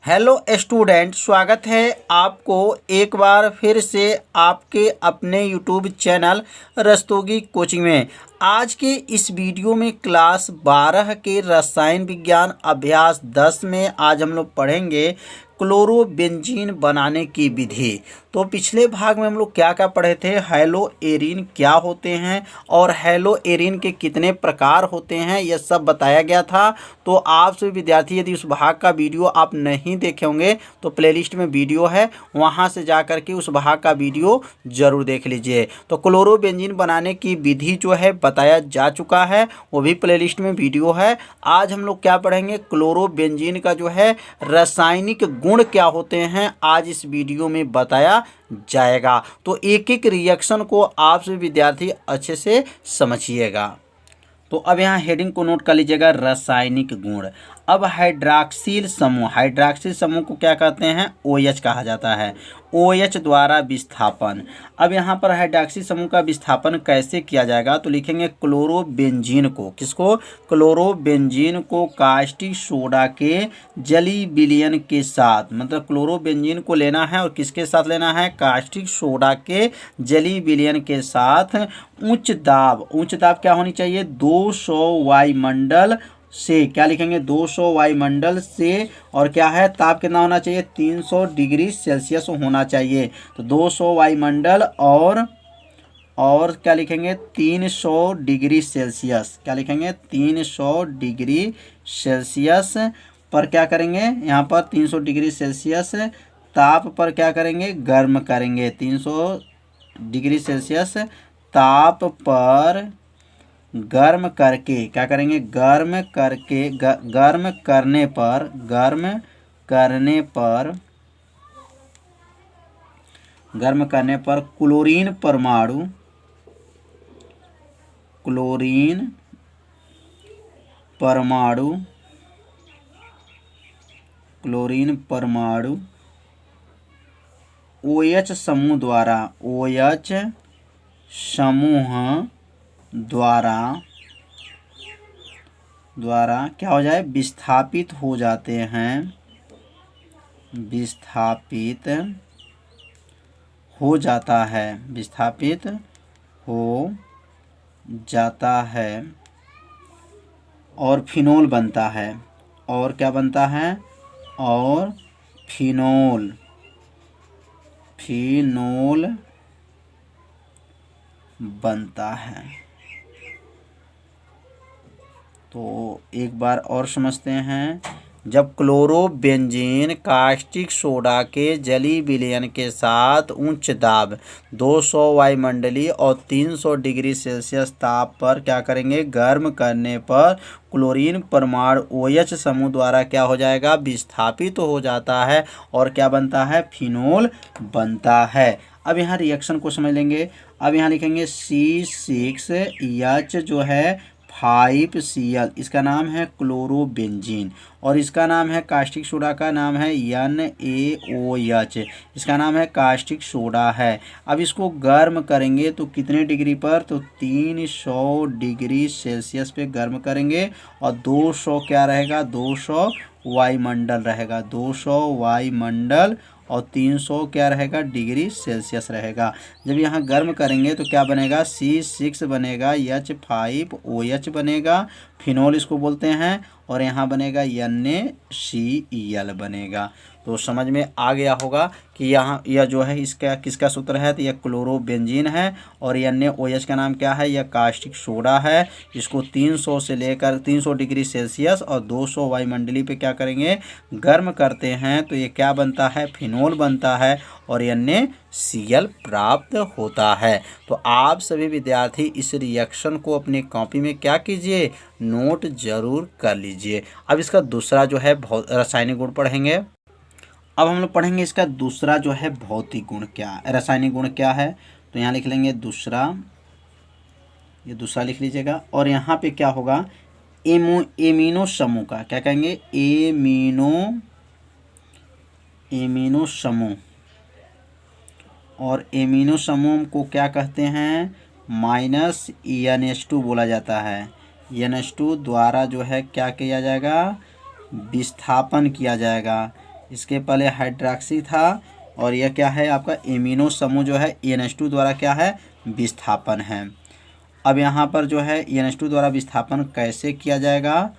Hello student, स्वागत है आपको एक बार फिर से आपके अपने यूट्यूब चैनल रस्तोगी कोचिंग में। आज के इस वीडियो में क्लास 12 के रसायन विज्ञान अभ्यास 10 में आज हम लोग पढ़ेंगे क्लोरोबेंजीन बनाने की विधि। तो पिछले भाग में हम लोग क्या क्या पढ़े थे, हेलो एरीन क्या होते हैं और हेलो एरीन के कितने प्रकार होते हैं, यह सब बताया गया था। तो आप सभी विद्यार्थी यदि उस भाग का वीडियो आप नहीं देखे होंगे तो प्लेलिस्ट में वीडियो है, वहां से जा कर के उस भाग का वीडियो जरूर देख लीजिए। तो क्लोरोबेंजीन बनाने की विधि जो है बताया जा चुका है, वो भी प्लेलिस्ट में वीडियो है। आज हम लोग क्या पढ़ेंगे, क्लोरोबेंजीन का जो है रासायनिक गुण क्या होते हैं, आज इस वीडियो में बताया जाएगा। तो एक एक रिएक्शन को आप सभी विद्यार्थी अच्छे से समझिएगा। तो अब यहाँ हेडिंग को नोट कर लीजिएगा, रासायनिक गुण। अब हाइड्रॉक्सिल समूह को क्या कहते हैं, OH कहा जाता है। OH द्वारा विस्थापन। अब यहाँ पर हाइड्रॉक्सिल समूह का विस्थापन कैसे किया जाएगा, तो लिखेंगे क्लोरोबेंजीन को, किसको, क्लोरोबेंजीन को कास्टिक सोडा के जलीय विलयन के साथ, मतलब क्लोरोबेंजीन को लेना है और किसके साथ लेना है, कास्टिक सोडा के जलीय विलयन के साथ उच्च दाब क्या होनी चाहिए, 200 वायुमंडल से, क्या लिखेंगे, 200 वायुमंडल से, और क्या है, ताप कितना होना चाहिए, 300 डिग्री सेल्सियस होना चाहिए। तो 200 वायुमंडल और क्या लिखेंगे, 300 डिग्री सेल्सियस, क्या लिखेंगे, 300 डिग्री सेल्सियस पर क्या करेंगे, यहाँ पर 300 डिग्री सेल्सियस ताप पर क्या करेंगे, गर्म करेंगे। 300 डिग्री सेल्सियस ताप पर गर्म करके क्या करेंगे, गर्म करने पर क्लोरीन परमाणु OH समूह द्वारा क्या हो जाए, विस्थापित हो जाते हैं, विस्थापित हो जाता है और फिनोल बनता है, और क्या बनता है, और फिनोल बनता है। तो एक बार और समझते हैं, जब क्लोरोबेंजीन कास्टिक सोडा के जलीय विलयन के साथ उच्च दाब 200 वायुमंडलीय और 300 डिग्री सेल्सियस ताप पर क्या करेंगे, गर्म करने पर क्लोरीन परमाणु OH समूह द्वारा क्या हो जाएगा, विस्थापित हो जाता है और क्या बनता है, फिनोल बनता है। अब यहाँ रिएक्शन को समझ लेंगे। अब यहाँ लिखेंगे C6H जो है 5Cl, इसका नाम है क्लोरोबेंजीन, और इसका नाम है कास्टिक सोडा का नाम है NaOH, इसका नाम है कास्टिक सोडा है। अब इसको गर्म करेंगे तो कितने डिग्री पर, तो 300 डिग्री सेल्सियस पे गर्म करेंगे, और 200 क्या रहेगा, 200 वायुमंडल रहेगा, 200 वायुमंडल और 300 क्या रहेगा, डिग्री सेल्सियस रहेगा। जब यहाँ गर्म करेंगे तो क्या बनेगा, C6 बनेगा, H5OH बनेगा, फिनोल इसको बोलते हैं, और यहाँ बनेगा NaCl बनेगा। तो समझ में आ गया होगा कि यहाँ यह जो है इसका किसका सूत्र है, तो यह क्लोरोबेंजीन है, और NaOH का नाम क्या है, यह कास्टिक सोडा है। इसको 300 से लेकर 300 डिग्री सेल्सियस और 200 वायुमंडलीय पे क्या करेंगे, गर्म करते हैं, तो ये क्या बनता है, फिनोल बनता है, और NaCl प्राप्त होता है। तो आप सभी विद्यार्थी इस रिएक्शन को अपनी कॉपी में क्या कीजिए, नोट जरूर कर लीजिए। अब इसका दूसरा जो है रासायनिक गुण पढ़ेंगे। अब हम लोग पढ़ेंगे इसका दूसरा जो है भौतिक गुण क्या, रासायनिक गुण क्या है। तो यहाँ लिख लेंगे दूसरा, ये दूसरा लिख लीजिएगा, और यहाँ पे क्या होगा, एमिनो समूह का क्या कहेंगे, एमिनो समूह, और एमिनो समूह को क्या कहते हैं, -NH2 बोला जाता है। NH2 द्वारा जो है क्या किया जाएगा, विस्थापन किया जाएगा। इसके पहले हाइड्रॉक्सी था और यह क्या है आपका एमिनो समूह जो है NH2 द्वारा क्या है विस्थापन है। अब यहाँ पर जो है NH2 द्वारा विस्थापन कैसे किया जाएगा,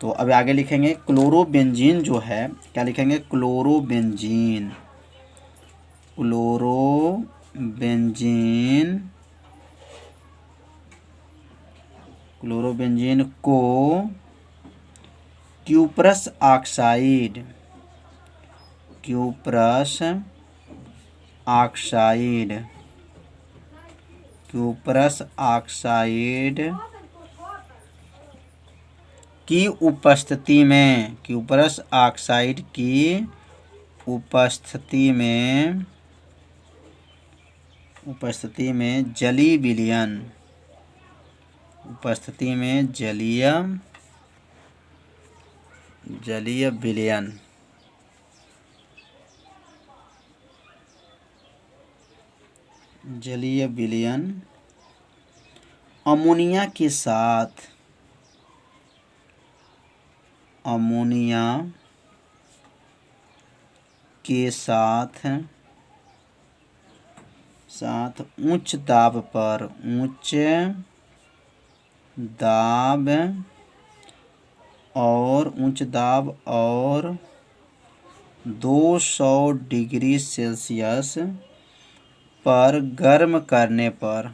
तो अब आगे लिखेंगे क्लोरोबेंजीन जो है, क्या लिखेंगे क्लोरोबेंजीन, क्लोरोबेंजीन, क्लोरोबेंजीन को cuprous oxide, cuprous oxide, cuprous oxide की उपस्थिति में, क्यूप्रस ऑक्साइड की उपस्थिति में जलीय विलयन, उपस्थिति में जलीय विलयन, जलीय विलयन अमोनिया के साथ, अमोनिया के साथ उच्च दाब पर, उच्च दाब और 200 डिग्री सेल्सियस पर गर्म करने पर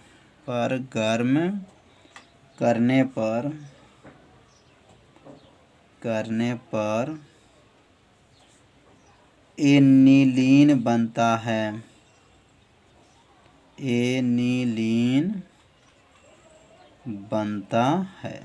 एनिलीन बनता है, एनिलीन बनता है।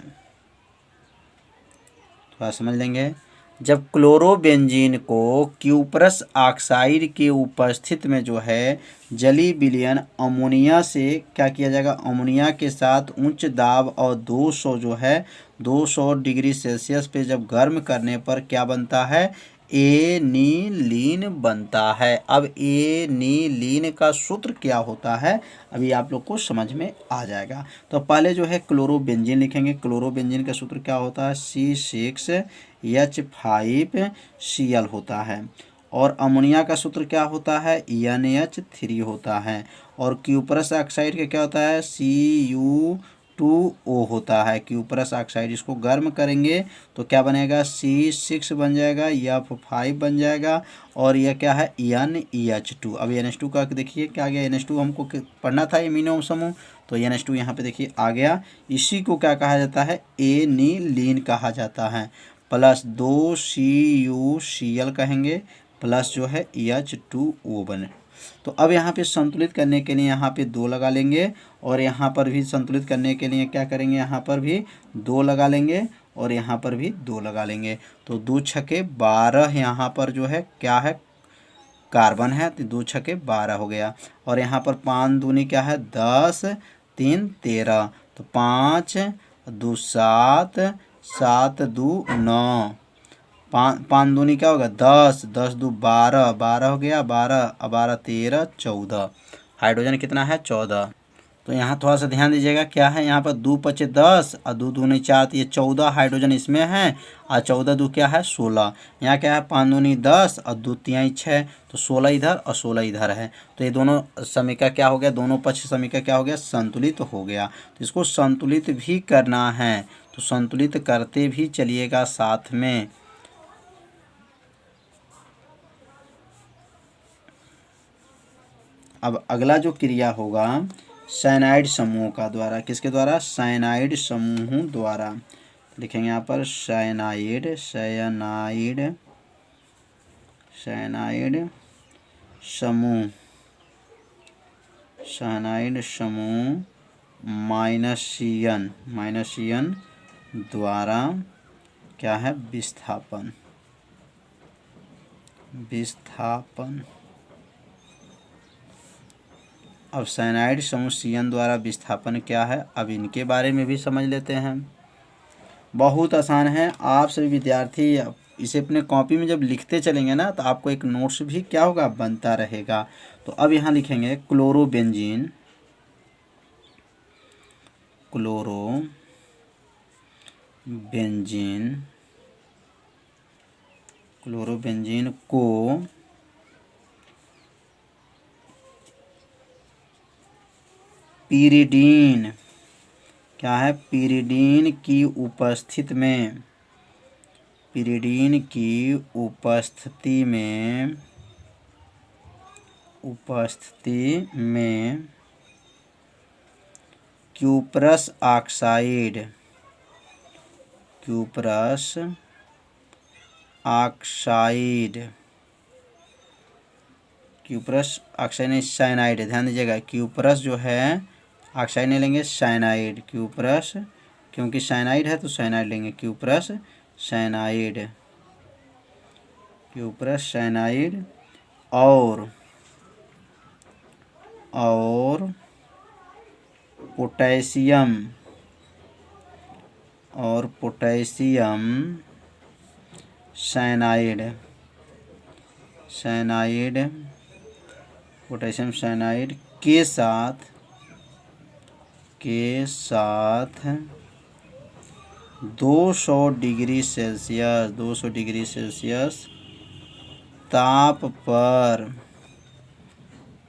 थोड़ा समझ लेंगे। जब क्लोरोबेंजीन को क्यूप्रस ऑक्साइड की उपस्थिति में जो है जलीय विलयन अमोनिया से क्या किया जाएगा, अमोनिया के साथ उच्च दाब और 200 जो है 200 डिग्री सेल्सियस पे जब गर्म करने पर क्या बनता है, एनिलीन बनता है। अब एनिलीन का सूत्र क्या होता है अभी आप लोग को समझ में आ जाएगा। तो पहले जो है क्लोरोबेंजीन लिखेंगे। क्लोरोबेंजीन का सूत्र क्या होता है, C6H5Cl होता है। और अमोनिया का सूत्र क्या होता है, NH3 होता है। और क्यूप्रस ऑक्साइड का क्या होता है, Cu2O होता है। क्यूप्रस ऑक्साइड इसको गर्म करेंगे तो क्या बनेगा, C6 बन जाएगा, F5 बन जाएगा और यह क्या है NH2। अब NH2 का देखिए क्या आ गया, NH2 हमको पढ़ना था एमिनो समूह, तो NH2 यहाँ पे देखिए आ गया। इसी को क्या कहा जाता है, एनिलीन कहा जाता है। प्लस 2CuCl कहेंगे प्लस जो है H2O बने। तो अब यहाँ पे संतुलित करने के लिए यहाँ पे 2 लगा लेंगे और यहाँ पर भी संतुलित करने के लिए क्या करेंगे, यहाँ पर भी 2 लगा लेंगे और यहाँ पर भी 2 लगा लेंगे। तो 2 छके 12 यहाँ पर जो है क्या है, कार्बन है, तो 2 छके 12 हो गया। और यहाँ पर 5 दूनी क्या है 10, 3 13, तो 5 2 7, 7 2 9, 5 दूनी क्या होगा 10, 10 2 12, 12 हो गया, 12 12 13 14, हाइड्रोजन कितना है 14। तो यहाँ थोड़ा सा ध्यान दीजिएगा, क्या है यहाँ पर 2 5 10 और 2 दूनी 4, तो ये 14 हाइड्रोजन इसमें है और 14 2 क्या है 16। यहाँ क्या है 5 दूनी 10 और 2 तिहाई 6, तो 16 इधर और 16 इधर है। तो ये दोनों समीकरण क्या हो गया, दोनों पक्ष समीकरण क्या हो गया, संतुलित हो गया। तो इसको संतुलित भी करना है तो संतुलित करते भी चलिएगा साथ में। अब अगला जो क्रिया होगा साइनाइड समूह का द्वारा, किसके द्वारा, साइनाइड समूह द्वारा। लिखेंगे यहाँ पर साइनाइड, साइनाइड, साइनाइड समूह, साइनाइड समूह माइनसियन, माइनसियन द्वारा क्या है, विस्थापन, विस्थापन। अब साइनाइड समूह CN द्वारा विस्थापन क्या है, अब इनके बारे में भी समझ लेते हैं। बहुत आसान है, आप सभी विद्यार्थी इसे अपने कॉपी में जब लिखते चलेंगे ना तो आपको एक नोट्स भी क्या होगा, बनता रहेगा। तो अब यहाँ लिखेंगे क्लोरोबेंजीन, क्लोरोबेंजीन क्लोरोबेंजीन को पीरिडीन, क्या है, पीरिडीन की उपस्थिति में, पीरिडीन की उपस्थिति में cuprous oxide, cuprous oxide, cuprous oxide नहीं साइनाइड, ध्यान दीजिएगा, क्यूप्रस जो है ऑक्साइड नहीं लेंगे, साइनाइड, क्यूप्रस, क्योंकि साइनाइड है तो साइनाइड लेंगे, क्यूप्रस साइनाइड, क्यूप्रस साइनाइड और पोटेशियम, और potassium cyanide, cyanide, potassium cyanide के साथ 200 डिग्री सेल्सियस, 200 डिग्री सेल्सियस ताप पर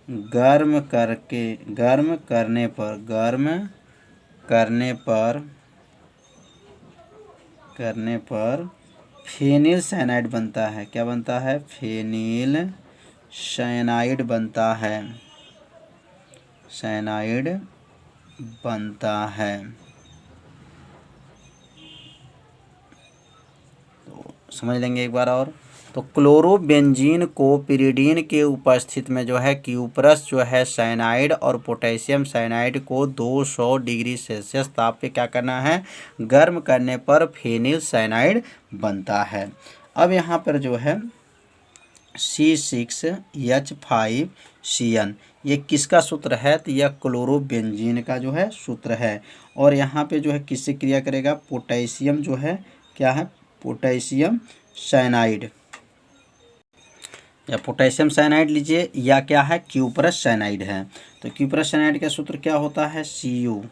गर्म करने पर फेनिल साइनाइड बनता है। क्या बनता है? फेनिल साइनाइड बनता है, साइनाइड बनता है। तो समझ लेंगे एक बार और। तो क्लोरोबेंजीन को पिरिडीन के उपस्थिति में जो है क्यूप्रस जो है साइनाइड और पोटेशियम साइनाइड को 200 डिग्री सेल्सियस ताप पे क्या करना है? गर्म करने पर फेनिल साइनाइड बनता है। अब यहाँ पर जो है C6H5CN ये किसका सूत्र है? तो यह क्लोरोबेंजीन का जो है सूत्र है। और यहाँ पे जो है किससे क्रिया करेगा? पोटेशियम जो है क्या है? पोटेशियम साइनाइड, या पोटेशियम साइनाइड लीजिए या क्या है? क्यूप्रस साइनाइड है। तो क्यूप्रस साइनाइड का सूत्र क्या होता है? Cu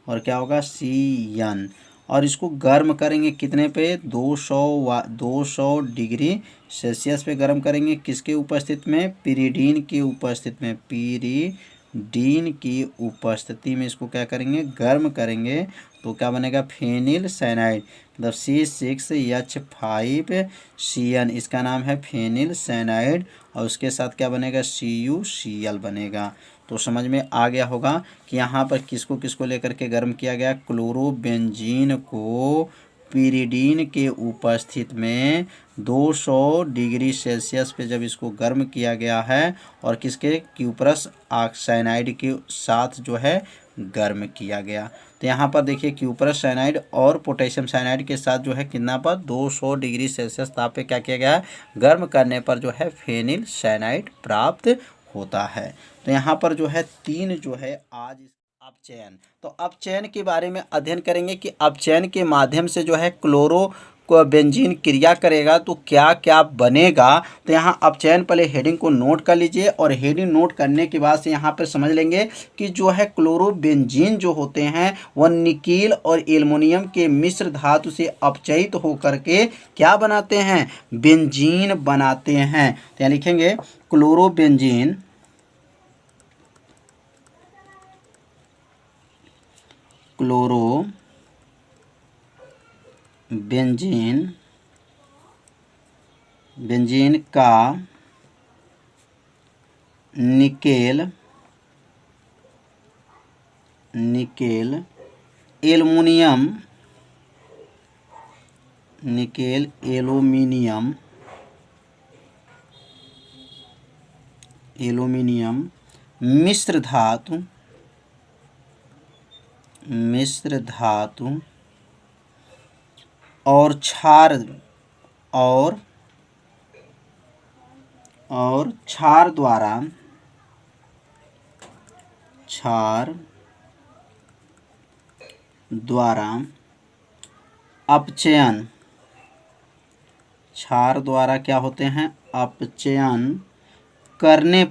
और क्या होगा? Cn। और इसको गर्म करेंगे कितने पे? 200 डिग्री सेल्सियस पे गर्म करेंगे। किसके उपस्थिति में? पिरिडीन की उपस्थिति में, पिरिडीन की उपस्थिति में इसको क्या करेंगे? गर्म करेंगे। तो क्या बनेगा? फेनिल साइनाइड, मतलब C6H5CN इसका नाम है फेनिल साइनाइड। और उसके साथ क्या बनेगा? CuCl बनेगा। तो समझ में आ गया होगा कि यहाँ पर किसको किसको लेकर के गर्म किया गया? क्लोरोबेंजीन को पिरिडीन के उपस्थिति में 200 डिग्री सेल्सियस पे जब इसको गर्म किया गया है, और किसके? क्यूप्रस ऑक्साइड के साथ जो है गर्म किया गया। तो यहाँ पर देखिए क्यूप्रस साइनाइड और पोटेशियम साइनाइड के साथ जो है कितना पर? 200 डिग्री सेल्सियस ताप पे क्या किया गया है? गर्म करने पर जो है फेनिल साइनाइड प्राप्त होता है। तो यहाँ पर जो है 3 जो है आज अपचयन, तो अपचयन के बारे में अध्ययन करेंगे कि अपचयन के माध्यम से जो है क्लोरोबेंजीन क्रिया करेगा तो क्या क्या बनेगा। तो यहाँ अपचयन पहले हेडिंग को नोट कर लीजिए, और हेडिंग नोट करने के बाद से यहाँ पर समझ लेंगे कि जो है क्लोरोबेंजीन जो होते हैं वह निकेल और एल्युमिनियम के मिश्र धातु से अपचयित होकर के क्या बनाते हैं? बेंजीन बनाते हैं। तो यहाँ लिखेंगे क्लोरोबेंजीन, बेंजीन का निकेल एल्युमिनियम मिश्र धातु और क्षार द्वारा अपचयन, क्षार द्वारा क्या होते हैं? अपचयन करने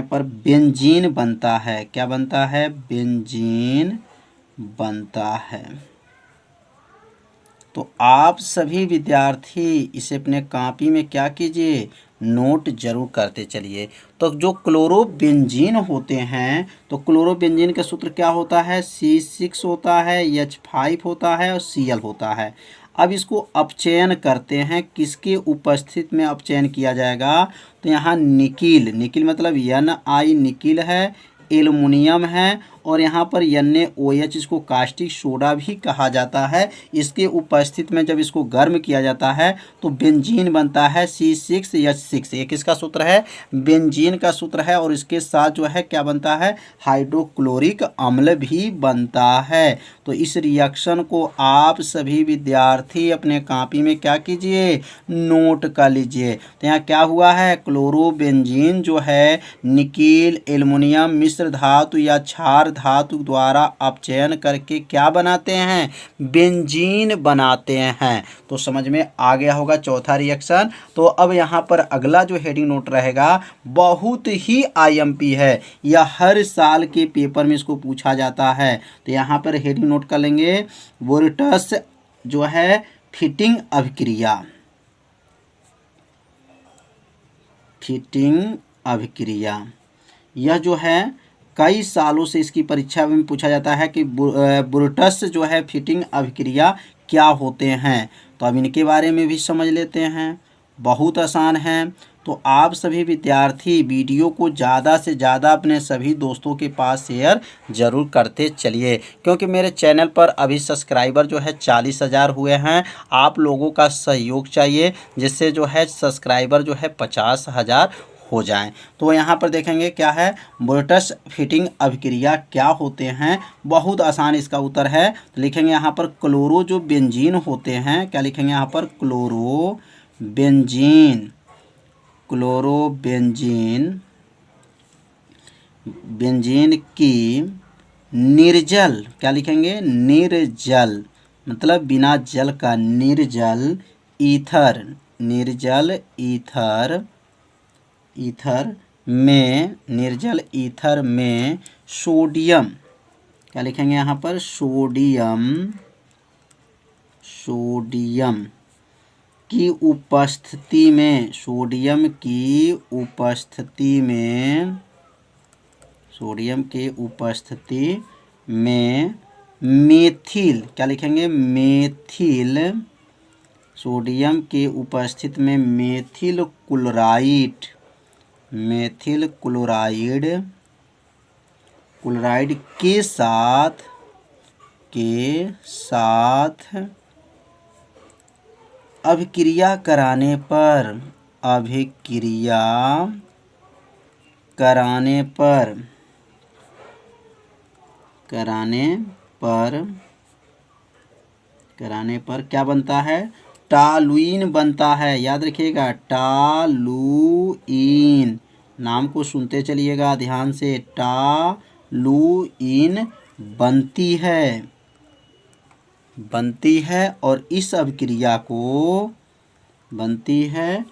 पर बेंजीन बनता है। क्या बनता है? बेंजीन बनता है। तो आप सभी विद्यार्थी इसे अपने कॉपी में क्या कीजिए, नोट जरूर करते चलिए। तो जो क्लोरोबेंजीन होते हैं, तो क्लोरोबेंजीन का सूत्र क्या होता है, C6 होता है, H5 होता है और Cl होता है। अब इसको अपचयन करते हैं, किसके उपस्थित में अपचयन किया जाएगा, तो यहाँ निकिल, निकिल मतलब Na निकिल है, एल्युमिनियम है, और यहाँ पर NaOH, इसको कास्टिक सोडा भी कहा जाता है। इसके उपस्थित में जब इसको गर्म किया जाता है तो बेंजीन बनता है C6H6। ये किसका सूत्र है, बेंजीन का सूत्र है। और इसके साथ जो है क्या बनता है, हाइड्रोक्लोरिक अम्ल भी बनता है। तो इस रिएक्शन को आप सभी विद्यार्थी अपने कॉपी में क्या कीजिए, नोट कर लीजिए। तो यहाँ क्या हुआ है, क्लोरोबेंजीन जो है निकिल, एल्युमिनियम मिश्र धातु या क्षार धातु द्वारा अपचयन करके क्या बनाते हैं, बेंजीन बनाते हैं। तो समझ में आ गया होगा चौथा रिएक्शन। तो अब यहाँ पर अगला जो हेडिंग नोट रहेगा बहुत ही IMP है, यह हर साल के पेपर में इसको पूछा जाता है। तो यहाँ पर हेडिंग नोट कर लेंगे, वोल्टस जो है फिटिंग अभिक्रिया, फिटिंग अभिक्रिया, यह जो है कई सालों से इसकी परीक्षा में पूछा जाता है कि ब्रुटस जो है फिटिंग अभिक्रिया क्या होते हैं। तो अब इनके बारे में भी समझ लेते हैं, बहुत आसान है। तो आप सभी विद्यार्थी वीडियो को ज़्यादा से ज़्यादा अपने सभी दोस्तों के पास शेयर ज़रूर करते चलिए, क्योंकि मेरे चैनल पर अभी सब्सक्राइबर जो है 40,000 हुए हैं। आप लोगों का सहयोग चाहिए, जिससे जो है सब्सक्राइबर जो है 50,000 हो जाएं। तो यहाँ पर देखेंगे क्या है, ब्रुटस फिटिंग अभिक्रिया क्या होते हैं, बहुत आसान इसका उत्तर है। तो लिखेंगे यहाँ पर क्लोरो जो बेंजीन होते हैं, क्या लिखेंगे यहाँ पर, क्लोरोबेंजीन, क्लोरोबेंजीन, बेंजीन की निर्जल, क्या लिखेंगे, निर्जल मतलब बिना जल का, निर्जल ईथर, निर्जल ईथर, ईथर में, निर्जल ईथर में सोडियम, क्या लिखेंगे यहाँ पर, सोडियम, सोडियम की उपस्थिति में, सोडियम की उपस्थिति में, सोडियम के उपस्थिति में मेथिल, क्या लिखेंगे, मेथिल, सोडियम के उपस्थिति में methyl chloride, methyl chloride, chloride के साथ अभिक्रिया कराने पर, अभिक्रिया कराने पर, कराने पर क्या बनता है, टॉलुइन बनता है। याद रखिएगा, टॉलुइन, नाम को सुनते चलिएगा ध्यान से, टॉलुइन बनती है, बनती है। और इस अभिक्रिया को, बनती है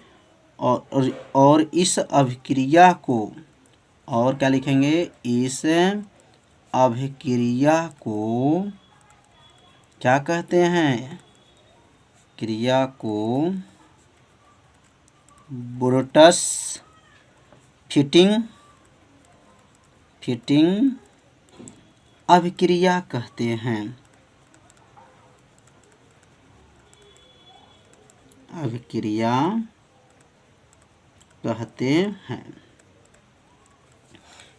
और इस अभिक्रिया को, और क्या लिखेंगे, इस अभिक्रिया को क्या कहते हैं, क्रिया को ब्रुटस फिटिंग अभिक्रिया कहते हैं, अभिक्रिया कहते हैं।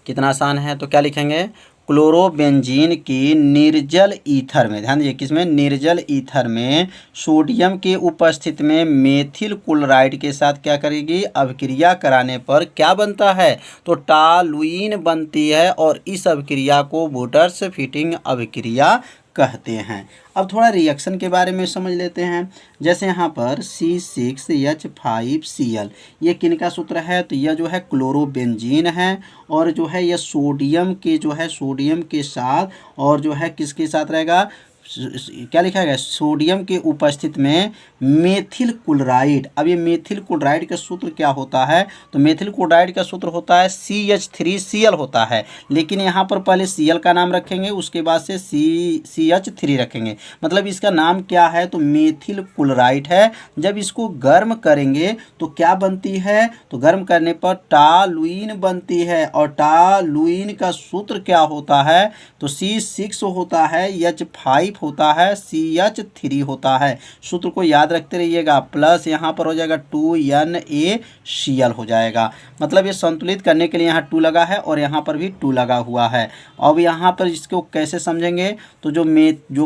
कितना आसान है। तो क्या लिखेंगे, क्लोरोबेंजीन की निर्जल ईथर में, ध्यान दीजिए किसमें, निर्जल ईथर में सोडियम के उपस्थिति में मेथिल क्लोराइड के साथ क्या करेगी, अभिक्रिया कराने पर क्या बनता है, तो टॉलुइन बनती है। और इस अभिक्रिया को ब्रुटस फिटिंग अभिक्रिया कहते हैं। अब थोड़ा रिएक्शन के बारे में समझ लेते हैं। जैसे यहाँ पर C6H5Cl, ये किनका सूत्र है, तो यह जो है क्लोरोबेंजीन है, और जो है यह सोडियम के, जो है सोडियम के साथ, और जो है किसके साथ रहेगा, क्या लिखा गया, सोडियम के उपस्थिति में मेथिल क्लोराइड। अब ये मेथिल क्लोराइड का सूत्र क्या होता है, तो मेथिल क्लोराइड का सूत्र होता है CH3Cl होता है, लेकिन यहाँ पर पहले Cl का नाम रखेंगे, उसके बाद से CH3 रखेंगे, मतलब इसका नाम क्या है, तो मेथिल क्लोराइड है। जब इसको गर्म करेंगे तो क्या बनती है, तो गर्म करने पर टॉलुइन बनती है, और टॉलुइन का सूत्र क्या होता है, तो C6 होता है, H5 होता है, CH3 होता है। सूत्र को याद रखते रहिएगा, प्लस यहाँ पर हो जाएगा 2NaCl हो जाएगा, मतलब ये संतुलित करने के लिए यहाँ 2 लगा है और यहाँ पर भी 2 लगा हुआ है। अब यहाँ पर इसको कैसे समझेंगे, तो जो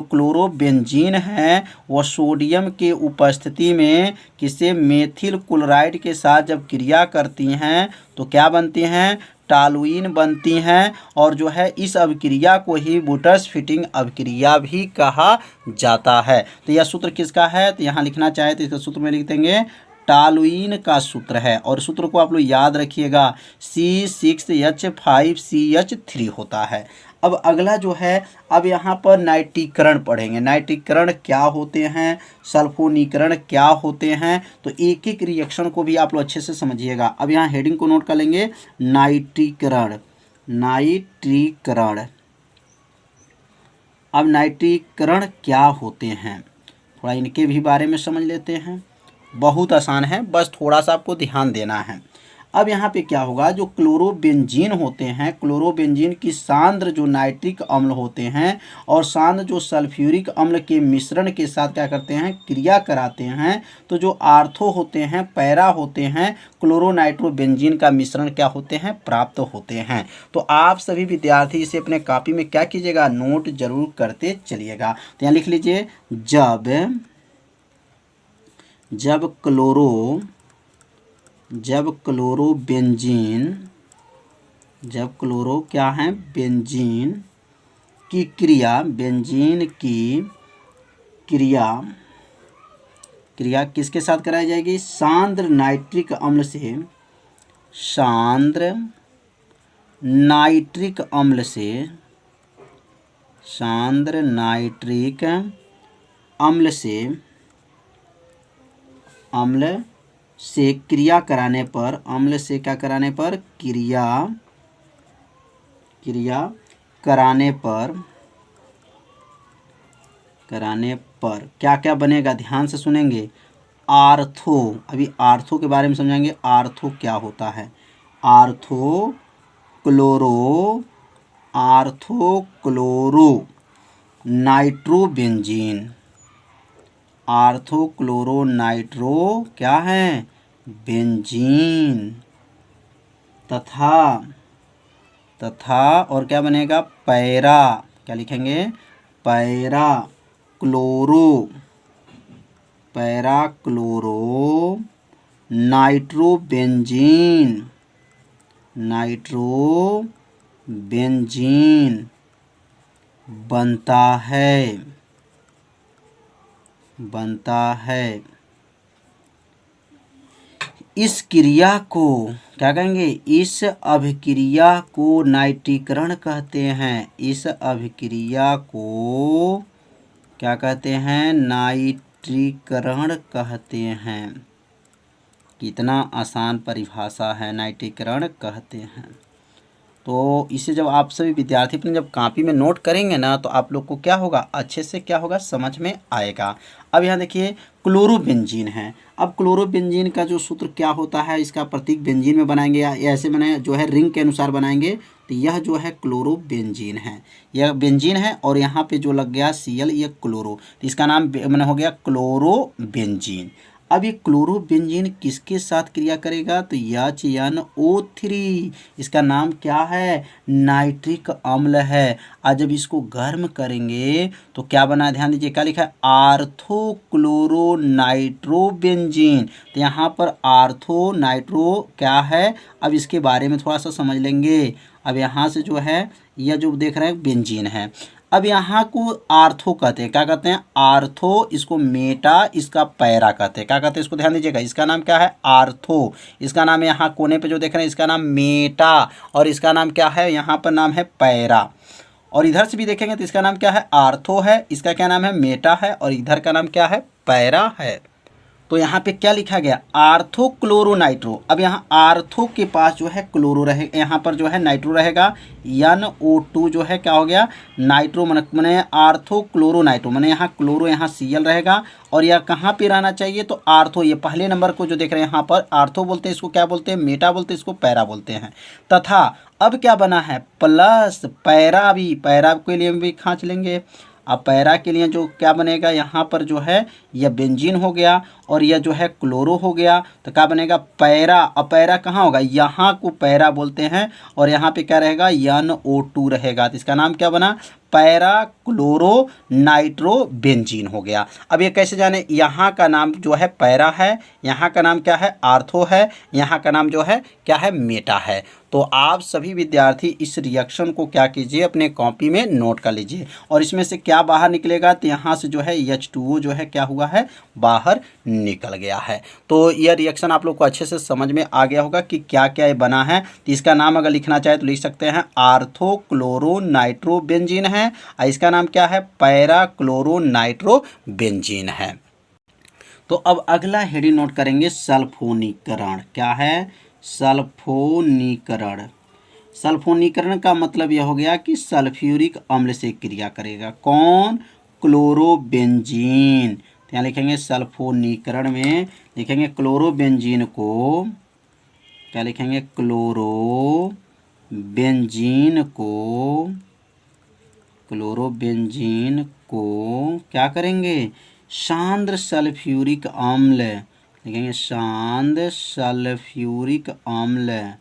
क्लोरोबेंजीन है वह सोडियम के उपस्थिति में किसे, मेथिल क्लोराइड के साथ जब क्रिया करती हैं तो क्या बनती हैं, टॉलुइन बनती हैं, और जो है इस अभिक्रिया को ही बुटर्स फिटिंग अभिक्रिया भी कहा जाता है। तो यह सूत्र किसका है, तो यहाँ लिखना चाहे तो इसका सूत्र में लिख देंगे, टॉलुइन का सूत्र है, और सूत्र को आप लोग याद रखिएगा, C6H5CH3 होता है। अब अगला जो है, अब यहाँ पर नाइट्रीकरण पढ़ेंगे। नाइट्रीकरण क्या होते हैं, सल्फोनीकरण क्या होते हैं, तो एक एक रिएक्शन को भी आप लोग अच्छे से समझिएगा। अब यहाँ हेडिंग को नोट कर लेंगे, नाइट्रीकरण। नाइट्रीकरण, अब नाइट्रीकरण क्या होते हैं, थोड़ा इनके भी बारे में समझ लेते हैं। बहुत आसान है, बस थोड़ा सा आपको ध्यान देना है। अब यहाँ पे क्या होगा, जो क्लोरोबेंजीन होते हैं, क्लोरोबेंजीन की सांद्र जो नाइट्रिक अम्ल होते हैं और सांद्र जो सल्फ्यूरिक अम्ल के मिश्रण के साथ क्या करते हैं, क्रिया कराते हैं, तो जो आर्थो होते हैं, पैरा होते हैं, क्लोरोनाइट्रोबेंजीन का मिश्रण क्या होते हैं, प्राप्त होते हैं। तो आप सभी विद्यार्थी इसे अपने कॉपी में क्या कीजिएगा, नोट जरूर करते चलिएगा। तो यहाँ लिख लीजिए, जब क्लोरो क्या है, बेंजीन की क्रिया, बेंजीन की क्रिया किसके साथ कराई जाएगी, सांद्र नाइट्रिक अम्ल से, सांद्र नाइट्रिक अम्ल से क्रिया कराने पर, अम्ल से क्या कराने पर, क्रिया कराने पर क्या क्या बनेगा, ध्यान से सुनेंगे, आर्थो। अभी आर्थो के बारे में समझाएंगे, आर्थो क्या होता है, आर्थो क्लोरो नाइट्रोबेंजीन, आर्थोक्लोरो नाइट्रो क्या है, बेंजीन, तथा और क्या बनेगा, पैरा, क्या लिखेंगे, पैरा क्लोरो नाइट्रोबेंजीन बनता है। इस क्रिया को क्या कहेंगे, इस अभिक्रिया को नाइट्रीकरण कहते हैं। इस अभिक्रिया को क्या कहते हैं, नाइट्रीकरण कहते हैं। कितना आसान परिभाषा है, नाइट्रीकरण कहते हैं। तो इसे जब आप सभी विद्यार्थी अपने जब कॉपी में नोट करेंगे ना, तो आप लोग को क्या होगा, अच्छे से क्या होगा, समझ में आएगा। अब यहाँ देखिए, क्लोरोबेंजीन है। अब क्लोरोबेंजीन का जो सूत्र क्या होता है, इसका प्रतीक बेंजीन में बनाएंगे या ऐसे बनाए जो है रिंग के अनुसार बनाएंगे, तो यह जो है क्लोरोबेंजीन है, यह बेंजीन है, और यहाँ पे जो लग गया Cl, यह क्लोरो, तो इसका नाम मैंने हो गया क्लोरोबेंजीन। अब ये क्लोरोबेंजीन किसके साथ क्रिया करेगा, तो HNO3, इसका नाम क्या है, नाइट्रिक अम्ल है। आज जब इसको गर्म करेंगे तो क्या बना, ध्यान दीजिए, क्या लिखा है, आर्थोक्लोरो नाइट्रोबेंजीन। तो यहाँ पर आर्थो नाइट्रो क्या है, अब इसके बारे में थोड़ा सा समझ लेंगे। अब यहाँ से जो है, यह जो देख रहे हैं बेंजीन है। अब यहाँ को आर्थो कहते हैं, क्या कहते हैं, आर्थो, इसको मेटा, इसका पैरा कहते हैं। क्या कहते हैं, इसको ध्यान दीजिएगा, इसका नाम क्या है, आर्थो, इसका नाम यहाँ कोने पे जो देख रहे हैं इसका नाम मेटा, और इसका नाम क्या है, यहाँ पर नाम है पैरा। और इधर से भी देखेंगे तो इसका नाम क्या है, आर्थो है, इसका क्या नाम है, मेटा है, और इधर का नाम क्या है, पैरा है। तो यहाँ पे क्या लिखा गया, आर्थो क्लोरो नाइट्रो। अब यहाँ आर्थो के पास जो है क्लोरो रहे, यहाँ पर जो है नाइट्रो रहेगा, NO2 जो है क्या हो गया, नाइट्रो मने आर्थो क्लोरो नाइट्रो, मने यहाँ क्लोरो यहाँ Cl रहेगा, और यह कहाँ पे रहना चाहिए, तो आर्थो, ये पहले नंबर को जो देख रहे हैं यहाँ पर आर्थो बोलते हैं, इसको क्या बोलते हैं, मेटा बोलते हैं, इसको पैरा बोलते हैं। तथा अब क्या बना है, प्लस पैरा, भी पैरा के लिए भी खींच लेंगे। अब पैरा के लिए जो क्या बनेगा, यहाँ पर जो है यह बेंजीन हो गया, और यह जो है क्लोरो हो गया, तो क्या बनेगा, पैरा। अब पैरा कहाँ होगा, यहाँ को पैरा बोलते हैं, और यहाँ पे क्या रहेगा, NO2 रहेगा, तो इसका नाम क्या बना, पैरा क्लोरो नाइट्रो बेंजीन हो गया। अब ये कैसे जाने, यहाँ का नाम जो है पैरा है, यहाँ का नाम क्या है, आर्थो है, यहाँ का नाम जो है क्या है, मेटा है। तो आप सभी विद्यार्थी इस रिएक्शन को क्या कीजिए, अपने कॉपी में नोट कर लीजिए, और इसमें से क्या बाहर निकलेगा, तो यहाँ से जो है H2O जो है क्या हुआ है, बाहर निकल गया है। तो यह रिएक्शन आप लोग को अच्छे से समझ में आ गया होगा कि क्या क्या ये बना है। तो इसका नाम अगर लिखना चाहे तो लिख सकते हैं, आर्थो क्लोरो नाइट्रो बेंजीन है, और इसका नाम क्या है, पैरा क्लोरो नाइट्रो बेंजीन है। तो अब अगला हेडिंग नोट करेंगे, सल्फोनीकरण। क्या है, सल्फोनीकरण। सल्फोनीकरण का मतलब यह हो गया कि सल्फ्यूरिक अम्ल से क्रिया करेगा। कौन, क्लोरोबेंजीन। तो यहाँ लिखेंगे सल्फोनीकरण में लिखेंगे क्लोरोबेंजीन को, क्या लिखेंगे, क्लोरोबेंजीन को क्या करेंगे, सांद्र सल्फ्यूरिक अम्ल, लिखेंगे सांद्र सल्फ्यूरिक अम्ल,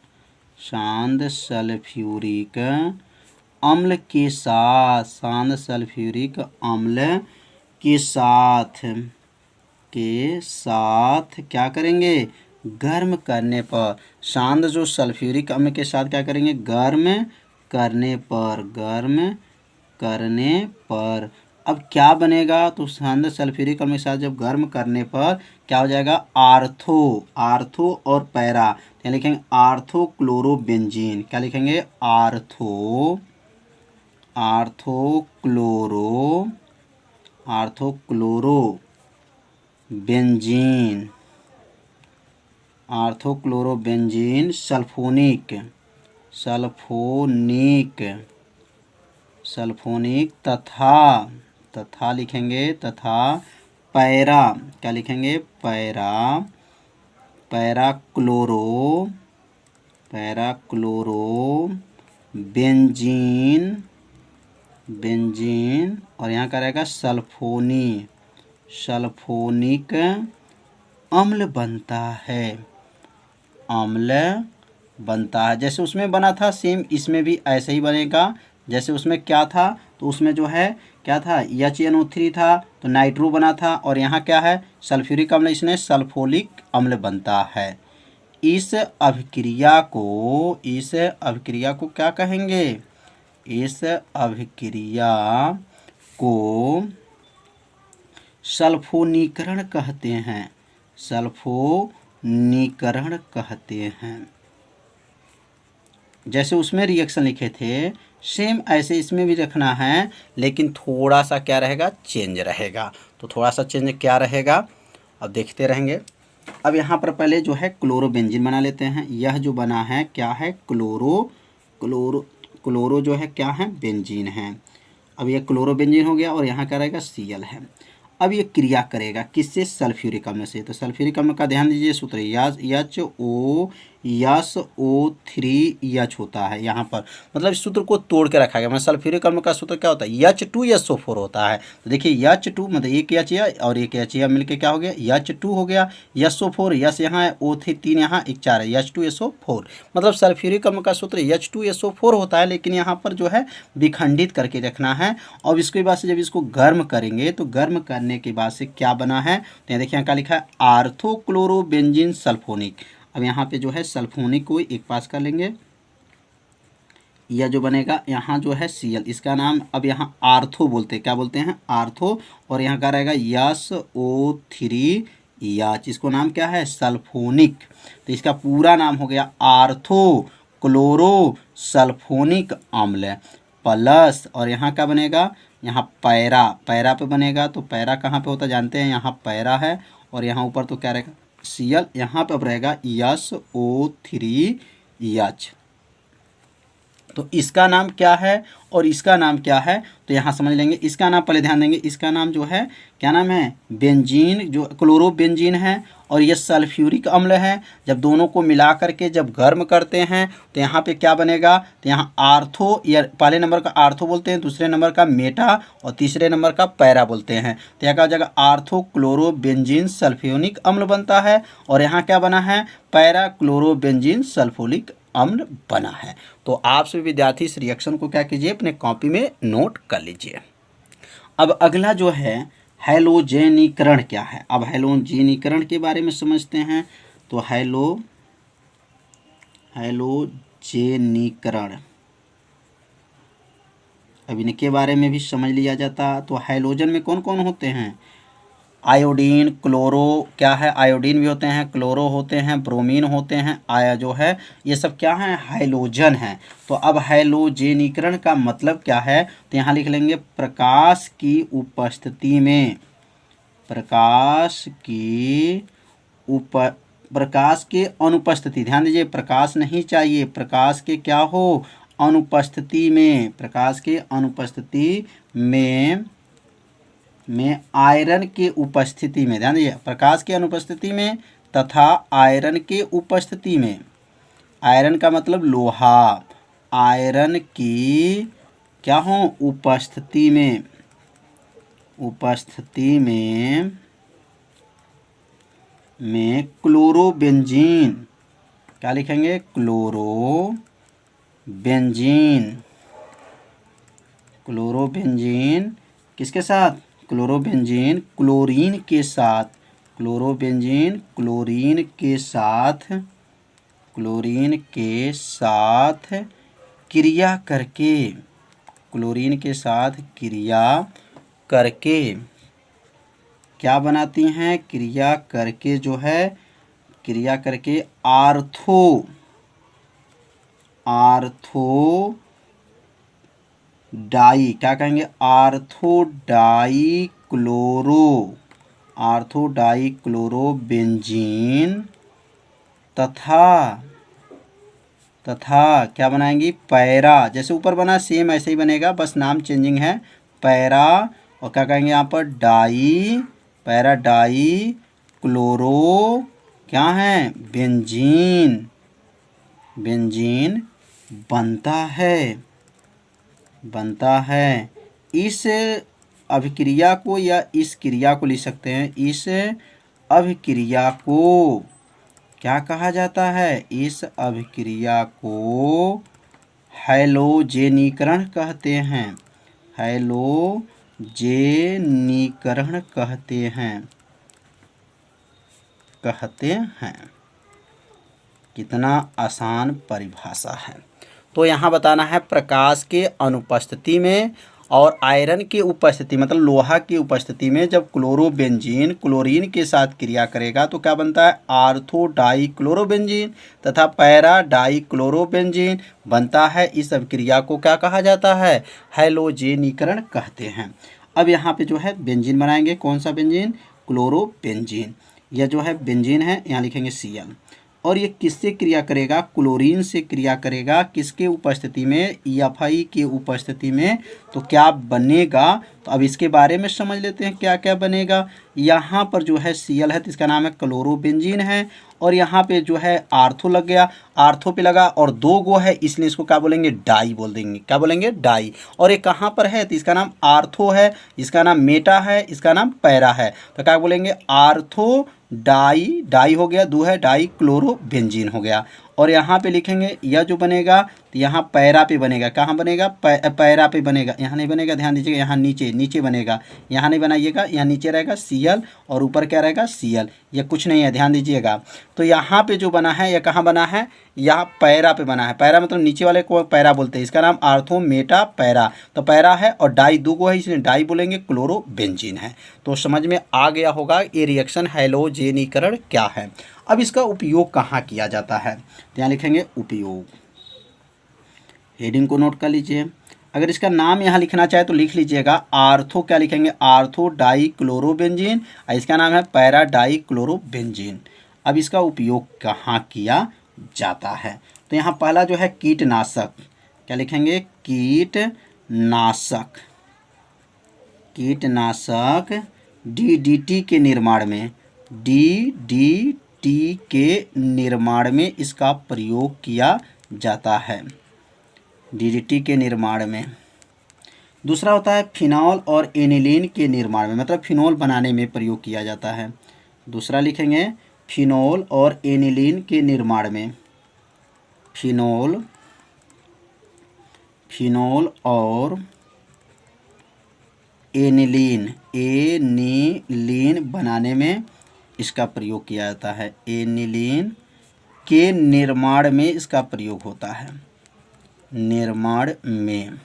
सांद्र सल्फ्यूरिक अम्ल के साथ, सांद्र सल्फ्यूरिक अम्ल के साथ क्या करेंगे, गर्म करने पर, सांद्र जो सल्फ्यूरिक अम्ल के साथ क्या करेंगे, गर्म करने पर अब क्या बनेगा, तो सांद्र सल्फ्यूरिक अम्ल के साथ जब गर्म करने पर क्या हो जाएगा, आर्थो और पैरा, तो लिखेंगे आर्थो क्लोरोबेंजीन। क्या लिखेंगे, आर्थो क्लोरोबेंजीन सल्फोनिक तथा लिखेंगे, तथा पैरा। क्या लिखेंगे, पैरा क्लोरो बेंजीन, और यहाँ का रहेगा सल्फोनिक अम्ल बनता है। जैसे उसमें बना था सेम इसमें भी ऐसे ही बनेगा। जैसे उसमें क्या था, तो उसमें जो है क्या था, HNO3 था, तो नाइट्रो बना था, और यहाँ क्या है, सल्फ्यूरिक अम्ल, इसने सल्फोनिक अम्ल बनता है। इस अभिक्रिया को क्या कहेंगे, इस अभिक्रिया को सल्फोनीकरण कहते हैं। जैसे उसमें रिएक्शन लिखे थे सेम ऐसे इसमें भी रखना है, लेकिन थोड़ा सा क्या रहेगा, चेंज रहेगा। तो थोड़ा सा चेंज क्या रहेगा, अब देखते रहेंगे। अब यहाँ पर पहले जो है क्लोरोबेंजीन बना लेते हैं। यह जो बना है क्या है, क्लोरो जो है क्या है, बेंजीन है। अब यह क्लोरोबेंजीन हो गया, और यहाँ क्या रहेगा, Cl है। अब ये क्रिया करेगा किससे, सल्फ्यूरिक अम्ल से। तो सल्फ्यूरिक अम्ल का ध्यान दीजिए, सूत्र HO3H होता है यहाँ पर, मतलब इस सूत्र को तोड़ के रखा गया। मतलब सल्फ्यूरिक अम्ल का सूत्र क्या होता है, H2SO4 होता है। तो देखिए H2 मतलब एक H और एक H मिलकर क्या हो गया, H2 हो गया, SO4 यस यहाँ है, O3 यहाँ, एक 4 है, H2SO4। मतलब सल्फ्यूरिक अम्ल का सूत्र H2SO4 होता है, लेकिन यहाँ पर जो है विखंडित करके रखना है। और इसके बाद से जब इसको गर्म करेंगे, तो गर्म करने के बाद से क्या बना है, तो देखिए यहाँ क्या लिखा है, आर्थो क्लोरोबेंजीन सल्फोनिक। अब यहाँ पे जो है सल्फोनिक को एक पास कर लेंगे, यह जो बनेगा यहाँ जो है Cl, इसका नाम अब यहाँ आर्थो बोलते हैं। क्या बोलते हैं, आर्थो, और यहाँ का रहेगा SO3H, इसको नाम क्या है, सल्फोनिक। तो इसका पूरा नाम हो गया आर्थो क्लोरो सल्फोनिक अम्ल। प्लस, और यहाँ क्या बनेगा, यहाँ पैरा, पैरा पे बनेगा। तो पैरा कहाँ पे होता जानते हैं, यहाँ पैरा है, और यहाँ ऊपर तो क्या रहेगा, Cl, यहाँ पे अब रहेगा SO3H। तो इसका नाम क्या है और इसका नाम क्या है, तो यहाँ समझ लेंगे। इसका नाम पहले ध्यान देंगे, इसका नाम जो है क्या नाम है, बेंजीन, जो क्लोरोबेंजीन है, और ये सल्फ्यूरिक अम्ल है। जब दोनों को मिला करके जब गर्म करते हैं तो यहाँ पे क्या बनेगा, तो यहाँ आर्थो, या पहले नंबर का आर्थो बोलते हैं, दूसरे नंबर का मेटा, और तीसरे नंबर का पैरा बोलते हैं। तो यहाँ का जगह आर्थो क्लोरोबेंजीन सल्फ्यूरिक अम्ल बनता है, और यहाँ क्या बना है, पैरा क्लोरोबेंजीन सल्फ्यूरिक अम्ल बना है। तो आप सभी विद्यार्थी इस रिएक्शन को क्या कीजिए, अपने कॉपी में नोट कर लीजिए। अब अगला जो है हैलोजेनीकरण क्या है। अब हैलोजेनीकरण के बारे में समझते हैं। तो हैलोजेनीकरण, अब इनके बारे में भी समझ लिया जाता। तो हैलोजन में कौन कौन होते हैं, आयोडीन, क्लोरो, क्या है, आयोडीन भी होते हैं, क्लोरो होते हैं, ब्रोमीन होते हैं, आया जो है, ये सब क्या है, हैलोजन है। तो अब हैलोजेनीकरण का मतलब क्या है, तो यहाँ लिख लेंगे प्रकाश की उपस्थिति में, प्रकाश के अनुपस्थिति, ध्यान दीजिए, प्रकाश नहीं चाहिए, प्रकाश के क्या हो, अनुपस्थिति में, प्रकाश के अनुपस्थिति में आयरन के उपस्थिति में, ध्यान दीजिए, प्रकाश के अनुपस्थिति में तथा आयरन के उपस्थिति में, आयरन का मतलब लोहा, आयरन की क्या हो, उपस्थिति में क्लोरोबेंजीन, क्या लिखेंगे, क्लोरोबेंजीन किसके साथ, क्लोरोबेंजीन क्लोरीन के साथ क्रिया करके क्या बनाती हैं, क्रिया करके आर्थो डाई, क्या कहेंगे, आर्थो डाई क्लोरोबेंजीन तथा क्या बनाएंगी, पैरा, जैसे ऊपर बना सेम ऐसे ही बनेगा, बस नाम चेंजिंग है, पैरा, और क्या कहेंगे यहाँ पर पैरा डाई क्लोरो, क्या है, बेंजीन बनता है। इस अभिक्रिया को या इस क्रिया को लिख सकते हैं, इस अभिक्रिया को क्या कहा जाता है, इस अभिक्रिया को हैलोजेनीकरण कहते हैं। कितना आसान परिभाषा है। तो यहाँ बताना है प्रकाश के अनुपस्थिति में और आयरन की उपस्थिति, मतलब लोहा की उपस्थिति में जब क्लोरोबेंजीन क्लोरीन के साथ क्रिया करेगा तो क्या बनता है, आर्थो डाई क्लोरोबेंजीन तथा पैरा डाई क्लोरोबेंजीन बनता है। इस अभिक्रिया को क्या कहा जाता है, हैलोजेनीकरण कहते हैं। अब यहाँ पे जो है बेंजीन बनाएंगे, कौन सा बेंजीन, क्लोरोबेंजीन। यह जो है बेंजीन है, यहाँ लिखेंगे Cl, और ये किससे क्रिया करेगा, क्लोरीन से क्रिया करेगा, किसके उपस्थिति में, EFI की उपस्थिति में। तो क्या बनेगा, तो अब इसके बारे में समझ लेते हैं क्या क्या बनेगा। यहाँ पर जो है Cl है तो इसका नाम है क्लोरोबेंजीन है, और यहाँ पे जो है आर्थो लग गया, आर्थो पे लगा और दो गो है इसलिए इसको क्या बोलेंगे, डाई बोल देंगे, क्या बोलेंगे, डाई। और ये कहाँ पर है, तो इसका नाम आर्थो है, इसका नाम मेटा है, इसका नाम पैरा है। तो क्या बोलेंगे, आर्थो डाई हो गया, दो है डाई क्लोरोबेंजीन हो गया। और यहाँ पे लिखेंगे यह जो बनेगा तो यहाँ पैरा पे बनेगा, कहाँ बनेगा, पैरा पे बनेगा, यहाँ नहीं बनेगा, ध्यान दीजिएगा, यहाँ नीचे बनेगा, यहाँ नहीं बनाइएगा, यहाँ नीचे रहेगा Cl और ऊपर क्या रहेगा Cl, ये कुछ नहीं है, ध्यान दीजिएगा। तो यहाँ पे जो बना है यह कहाँ बना है, यहाँ पैरा पे बना है, पैरा मतलब नीचे वाले को पैरा बोलते हैं, इसका नाम आर्थो मेटा पैरा। तो पैरा है और डाई दो गो है इसलिए डाई बोलेंगे, क्लोरोबेंजीन है। तो समझ में आ गया होगा ये रिएक्शन हैलोजेनीकरण क्या है। अब इसका उपयोग कहाँ किया जाता है, तो यहाँ लिखेंगे उपयोग, हेडिंग को नोट कर लीजिए। अगर इसका नाम यहाँ लिखना चाहे तो लिख लीजिएगा आर्थो, क्या लिखेंगे, आर्थो डाइक्लोरोबेंजीन, और इसका नाम है पैरा डाइक्लोरोबेंजीन। अब इसका उपयोग कहाँ किया जाता है, तो यहाँ पहला जो है कीटनाशक, क्या लिखेंगे, कीटनाशक, कीटनाशक डीडीटी के निर्माण में, डीडीटी के निर्माण में इसका प्रयोग किया जाता है, डीडीटी के निर्माण में। दूसरा होता है फिनॉल और एनिलीन के निर्माण में, मतलब फिनॉल बनाने में प्रयोग किया जाता है। दूसरा लिखेंगे फिनॉल और एनिलीन के निर्माण में, फिनॉल और एनिलीन बनाने में इसका प्रयोग किया जाता है, एनिलीन के निर्माण में इसका प्रयोग होता है, निर्माण में।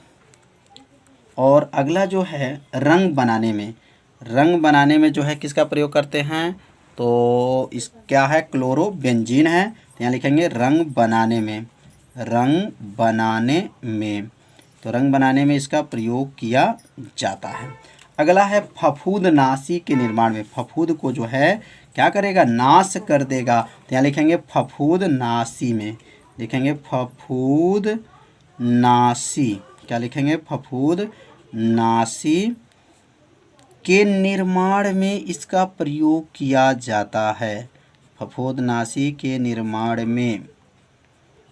और अगला जो है रंग बनाने में, रंग बनाने में जो है किसका प्रयोग करते हैं, तो इस क्या है, क्लोरोबेंजीन है, तो यहाँ लिखेंगे रंग बनाने में, रंग बनाने में, तो रंग बनाने में इसका प्रयोग किया जाता है। अगला है फफूंदनाशी के निर्माण में, फफूंद को जो है क्या करेगा, नाश कर देगा, तो यहाँ लिखेंगे फफूंदनाशी में, लिखेंगे फफूंदनाशी, क्या लिखेंगे, फफूंदनाशी के निर्माण में इसका प्रयोग किया जाता है, फफूंदनाशी के निर्माण में।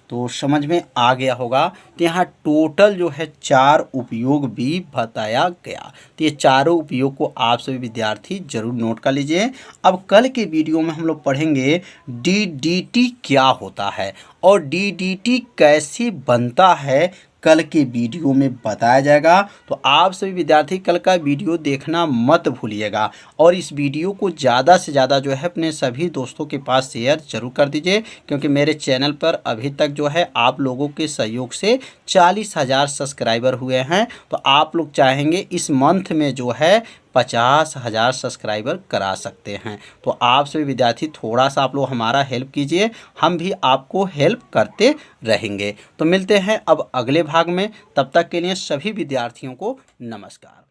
तो समझ में आ गया होगा। तो यहाँ टोटल जो है 4 उपयोग भी बताया गया। तो ये चारों उपयोग को आप सभी विद्यार्थी जरूर नोट कर लीजिए। अब कल के वीडियो में हम लोग पढ़ेंगे डीडीटी क्या होता है और डीडीटी कैसे बनता है, कल के वीडियो में बताया जाएगा। तो आप सभी विद्यार्थी कल का वीडियो देखना मत भूलिएगा और इस वीडियो को ज़्यादा से ज़्यादा जो है अपने सभी दोस्तों के पास शेयर जरूर कर दीजिए, क्योंकि मेरे चैनल पर अभी तक जो है आप लोगों के सहयोग से 40,000 सब्सक्राइबर हुए हैं। तो आप लोग चाहेंगे इस मंथ में जो है 50,000 सब्सक्राइबर करा सकते हैं। तो आप सभी विद्यार्थी थोड़ा सा आप लोग हमारा हेल्प कीजिए, हम भी आपको हेल्प करते रहेंगे। तो मिलते हैं अब अगले भाग में, तब तक के लिए सभी विद्यार्थियों को नमस्कार।